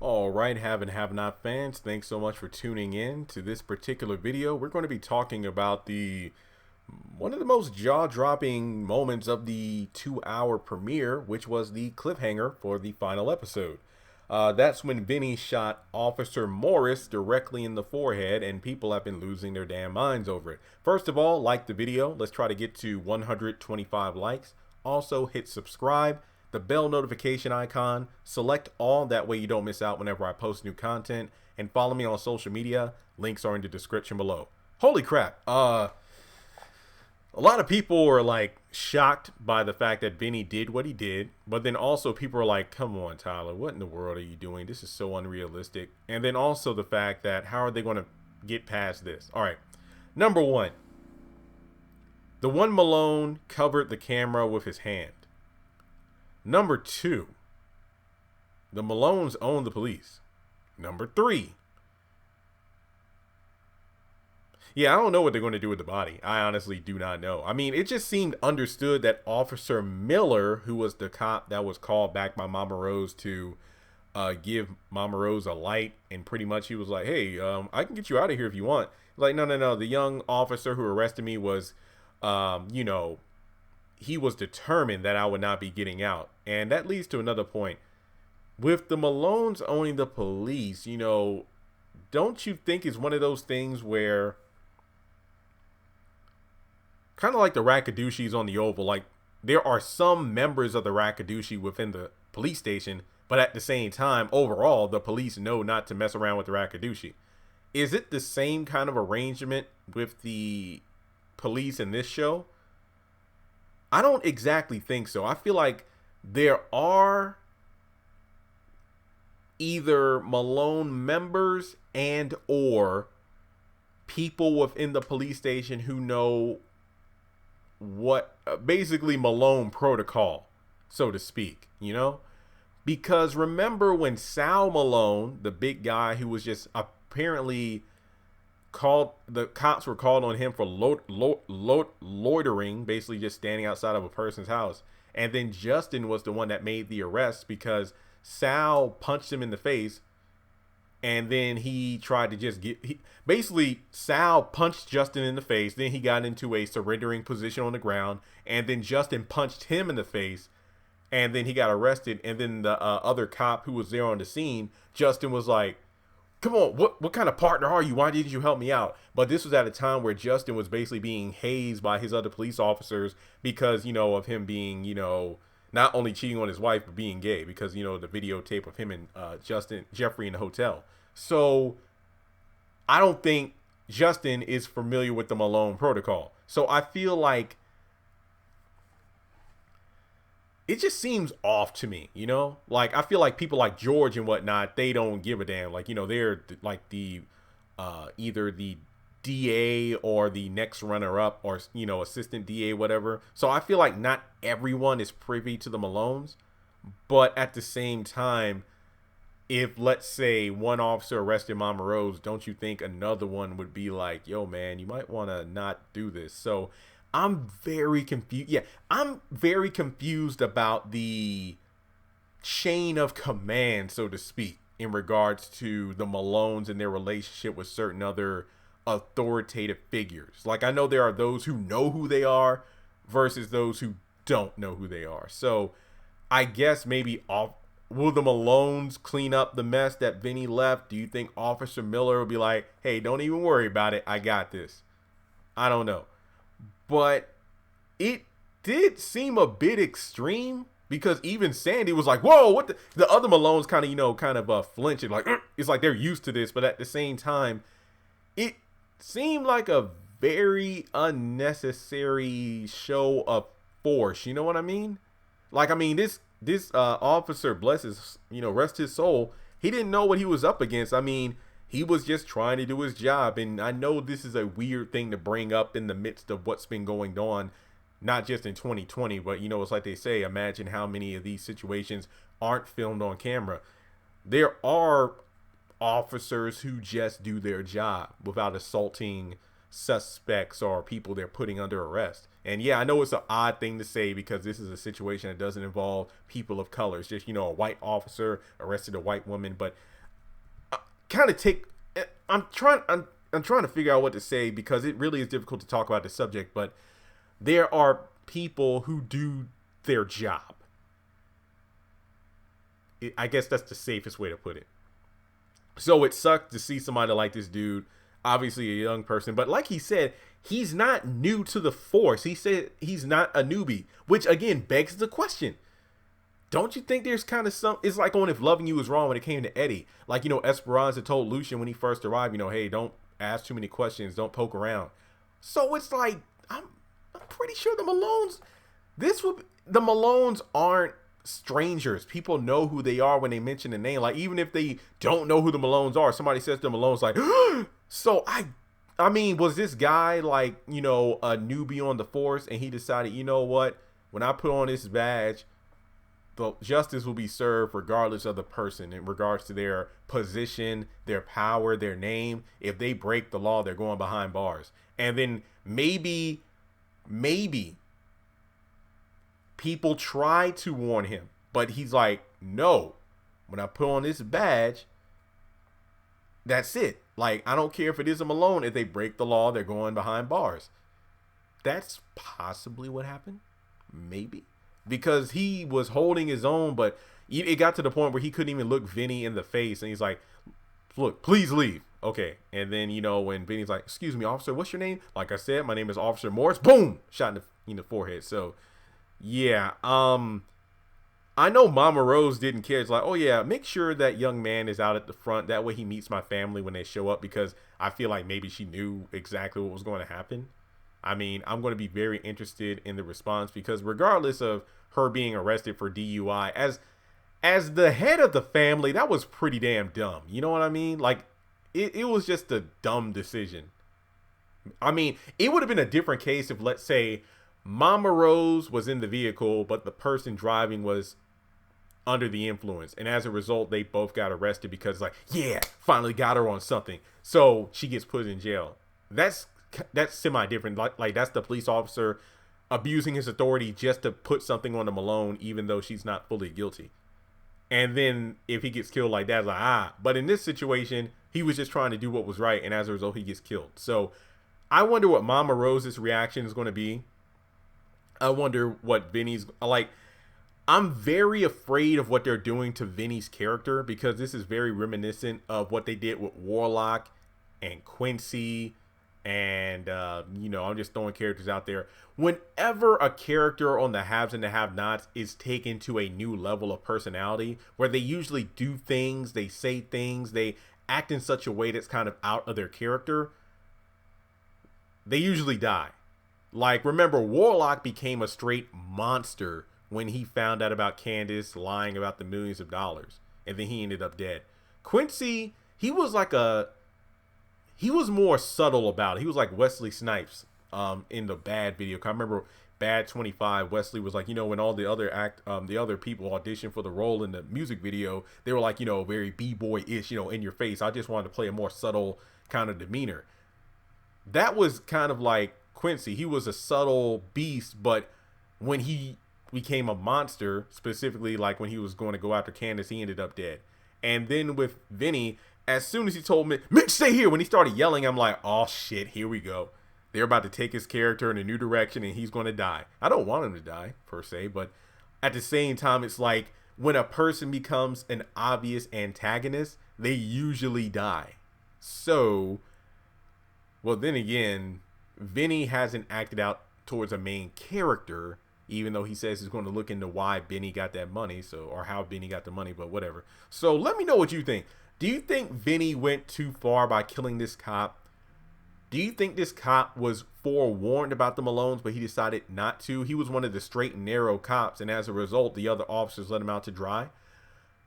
All right, have and have not fans, thanks so much for tuning in to this particular video. We're going to be talking about the one of the most jaw-dropping moments of the 2-hour premiere, which was the cliffhanger for the final episode. That's when Vinny shot Officer Morris directly in the forehead, and people have been losing their damn minds over it. First of all, like the video. Let's try to get to 125 likes. Also, hit subscribe, the bell notification icon, select all, that way you don't miss out whenever I post new content, and follow me on social media. Links are in the description below. Holy crap. A lot of people were like shocked by the fact that Vinny did what he did, but then also people are like, come on, Tyler, what in the world are you doing? This is so unrealistic. And then also the fact that how are they going to get past this? All right. Number one, the one Malone covered the camera with his hand. Number two, the Malones own the police. Number three, yeah, I don't know what they're going to do with the body. I honestly do not know. I mean, it just seemed understood that Officer Miller, who was the cop that was called back by Mama Rose to give Mama Rose a light, and pretty much he was like, hey, I can get you out of here if you want. Like, no. The young officer who arrested me was, he was determined that I would not be getting out. And that leads to another point. With the Malones owning the police, don't you think it's one of those things where, kind of like the Rakadushis on the Oval, like there are some members of the Rakadushi within the police station, but at the same time, overall, the police know not to mess around with the Rakadushi. Is it the same kind of arrangement with the police in this show? I don't exactly think so. I feel like there are either Malone members and or people within the police station who know what basically Malone protocol, so to speak, because remember when Sal Malone, the big guy who was just apparently called, the cops were called on him for loitering, basically just standing outside of a person's house. And then Justin was the one that made the arrest because Sal punched him in the face. And then he tried to just basically Sal punched Justin in the face. Then he got into a surrendering position on the ground. And then Justin punched him in the face. And then he got arrested. And then the other cop who was there on the scene, Justin was like, come on, what kind of partner are you? Why didn't you help me out? But this was at a time where Justin was basically being hazed by his other police officers because, of him being, not only cheating on his wife, but being gay, because, the videotape of him and Jeffrey in the hotel. So I don't think Justin is familiar with the Malone protocol. So I feel like it just seems off to me, like I feel like people like George and whatnot, they don't give a damn. Like, they're like the either the DA or the next runner up or, assistant DA, whatever. So I feel like not everyone is privy to the Malones. But at the same time, if let's say one officer arrested Mama Rose, don't you think another one would be like, yo, man, you might want to not do this? So I'm very confused. Yeah, I'm very confused about the chain of command, so to speak, in regards to the Malones and their relationship with certain other authoritative figures. Like, I know there are those who know who they are versus those who don't know who they are. So I guess maybe will the Malones clean up the mess that Vinny left? Do you think Officer Miller will be like, hey, don't even worry about it, I got this? I don't know. But it did seem a bit extreme because even Sandy was like, whoa, what the other Malones kind of flinching, like, it's like they're used to this. But at the same time, it seemed like a very unnecessary show of force. You know what I mean? Like, I mean, this officer, bless his, rest his soul, he didn't know what he was up against. I mean, he was just trying to do his job. And I know this is a weird thing to bring up in the midst of what's been going on, not just in 2020, but, it's like they say, imagine how many of these situations aren't filmed on camera. There are officers who just do their job without assaulting suspects or people they're putting under arrest. And yeah, I know it's an odd thing to say because this is a situation that doesn't involve people of color. It's just, a white officer arrested a white woman. But kind of take. I'm trying to figure out what to say because it really is difficult to talk about the subject. But there are people who do their job. I guess that's the safest way to put it. So it sucked to see somebody like this dude, obviously a young person, but like he said, he's not new to the force. He said he's not a newbie, which again begs the question. Don't you think there's kind of it's like on If Loving You Was Wrong when it came to Eddie. Like, Esperanza told Lucian when he first arrived, hey, don't ask too many questions. Don't poke around. So it's like, I'm pretty sure the Malones aren't strangers. People know who they are when they mention the name. Like, even if they don't know who the Malones are, somebody says the Malones, like, so I mean, was this guy like, a newbie on the force and he decided, you know what, when I put on this badge, the justice will be served regardless of the person in regards to their position, their power, their name. If they break the law, they're going behind bars. And then maybe people try to warn him, but he's like, no, when I put on this badge, that's it. Like, I don't care if it is a Malone. If they break the law, they're going behind bars. That's possibly what happened. Maybe. Because he was holding his own, but it got to the point where he couldn't even look Vinny in the face. And he's like, look, please leave. Okay. And then, when Vinny's like, excuse me, officer, what's your name? Like I said, my name is Officer Morris. Boom! Shot in the forehead. So, yeah. I know Mama Rose didn't care. It's like, oh, yeah, make sure that young man is out at the front. That way he meets my family when they show up, because I feel like maybe she knew exactly what was going to happen. I mean, I'm going to be very interested in the response, because regardless of her being arrested for DUI, as the head of the family, that was pretty damn dumb. You know what I mean? Like, it was just a dumb decision. I mean, it would have been a different case if, let's say, Mama Rose was in the vehicle, but the person driving was under the influence. And as a result, they both got arrested because, like, yeah, finally got her on something. So she gets put in jail. That's semi-different. Like that's the police officer abusing his authority just to put something on the Malone, even though she's not fully guilty. And then if he gets killed like that, it's like, But in this situation, he was just trying to do what was right, and as a result, he gets killed. So I wonder what Mama Rose's reaction is going to be. I wonder what Vinny's like. I'm very afraid of what they're doing to Vinny's character, because this is very reminiscent of what they did with Warlock and Quincy. And, I'm just throwing characters out there. Whenever a character on the haves and the have-nots is taken to a new level of personality, where they usually do things, they say things, they act in such a way that's kind of out of their character, they usually die. Like, remember, Warlock became a straight monster when he found out about Candace lying about the millions of dollars. And then he ended up dead. Quincy, he was more subtle about it. He was like Wesley Snipes in the Bad video. I remember Bad 25. Wesley was like, when all the other people auditioned for the role in the music video, they were like, very B-boy-ish, in your face. I just wanted to play a more subtle kind of demeanor. That was kind of like Quincy. He was a subtle beast, but when he became a monster, specifically like when he was going to go after Candace, he ended up dead. And then with Vinny, as soon as he told me, Mitch, stay here, when he started yelling, I'm like, oh shit, here we go. They're about to take his character in a new direction and he's going to die. I don't want him to die, per se, but at the same time, it's like when a person becomes an obvious antagonist, they usually die. So, well, then again, Vinny hasn't acted out towards a main character, even though he says he's going to look into why Vinny got that money, or how Vinny got the money, but whatever. So let me know what you think. Do you think Vinny went too far by killing this cop? Do you think this cop was forewarned about the Malones, but he decided not to? He was one of the straight and narrow cops, and as a result, the other officers let him out to dry.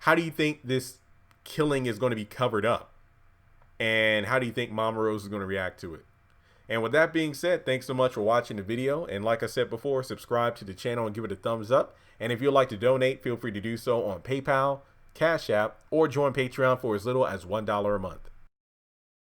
How do you think this killing is going to be covered up? And how do you think Mama Rose is going to react to it? And with that being said, thanks so much for watching the video. And like I said before, subscribe to the channel and give it a thumbs up. And if you'd like to donate, feel free to do so on PayPal, Cash App, or join Patreon for as little as $1 a month.